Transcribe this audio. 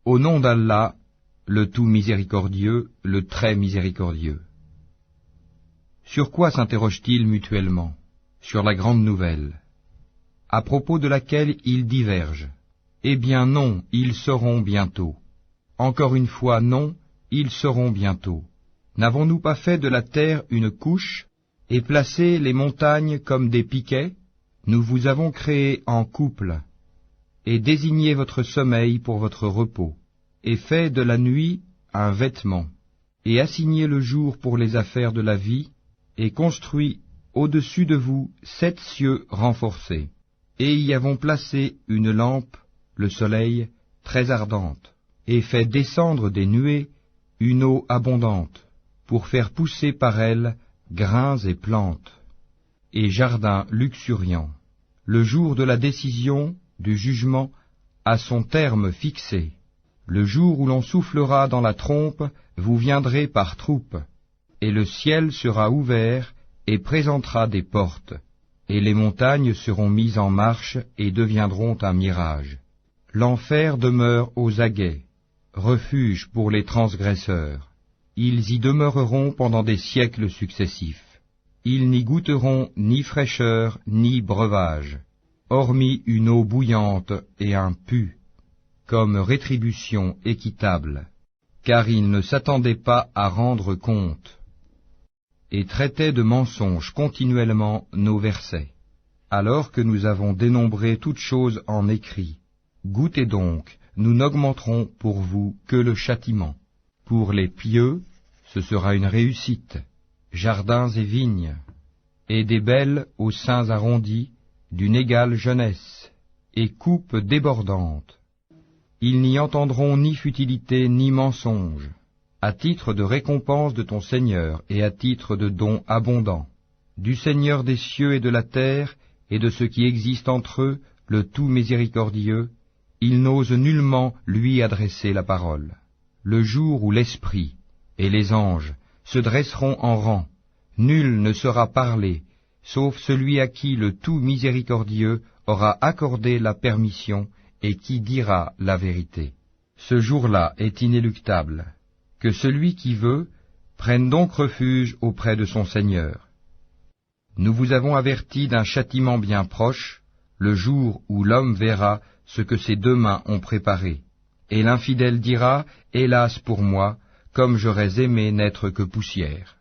Au nom d'Allah, le tout miséricordieux, le très miséricordieux. Sur quoi s'interrogent-ils mutuellement? Sur la grande nouvelle, à propos de laquelle ils divergent. Eh bien non, ils sauront bientôt. Encore une fois, non, ils sauront bientôt. N'avons-nous pas fait de la terre une couche, et placé les montagnes comme des piquets? Nous vous avons créé en couple, et désigné votre sommeil pour votre repos, et fait de la nuit un vêtement, et assigné le jour pour les affaires de la vie, et construit au-dessus de vous 7 cieux renforcés, et y avons placé une lampe, le soleil, très ardente, et fait descendre des nuées une eau abondante, pour faire pousser par elle grains et plantes, et jardins luxuriants. Le jour de la décision, du jugement, a son terme fixé. Le jour où l'on soufflera dans la trompe, vous viendrez par troupes, et le ciel sera ouvert et présentera des portes, et les montagnes seront mises en marche et deviendront un mirage. L'enfer demeure aux aguets, refuge pour les transgresseurs. Ils y demeureront pendant des siècles successifs. Ils n'y goûteront ni fraîcheur ni breuvage, hormis une eau bouillante et un pu, comme rétribution équitable, car ils ne s'attendaient pas à rendre compte, et traitaient de mensonges continuellement nos versets. Alors que nous avons dénombré toutes choses en écrit, goûtez donc, nous n'augmenterons pour vous que le châtiment. Pour les pieux, ce sera une réussite, jardins et vignes, et des belles aux seins arrondis, d'une égale jeunesse, et coupes débordantes. Ils n'y entendront ni futilité ni mensonge, à titre de récompense de ton Seigneur et à titre de don abondant, du Seigneur des cieux et de la terre et de ce qui existe entre eux, le tout miséricordieux, il n'ose nullement lui adresser la parole. Le jour où l'Esprit et les anges se dresseront en rang, nul ne sera parlé, sauf celui à qui le tout miséricordieux aura accordé la permission et qui dira la vérité. Ce jour-là est inéluctable. Que celui qui veut prenne donc refuge auprès de son Seigneur. Nous vous avons averti d'un châtiment bien proche, le jour où l'homme verra ce que ses 2 mains ont préparé, et l'infidèle dira, « Hélas pour moi, comme j'aurais aimé n'être que poussière ».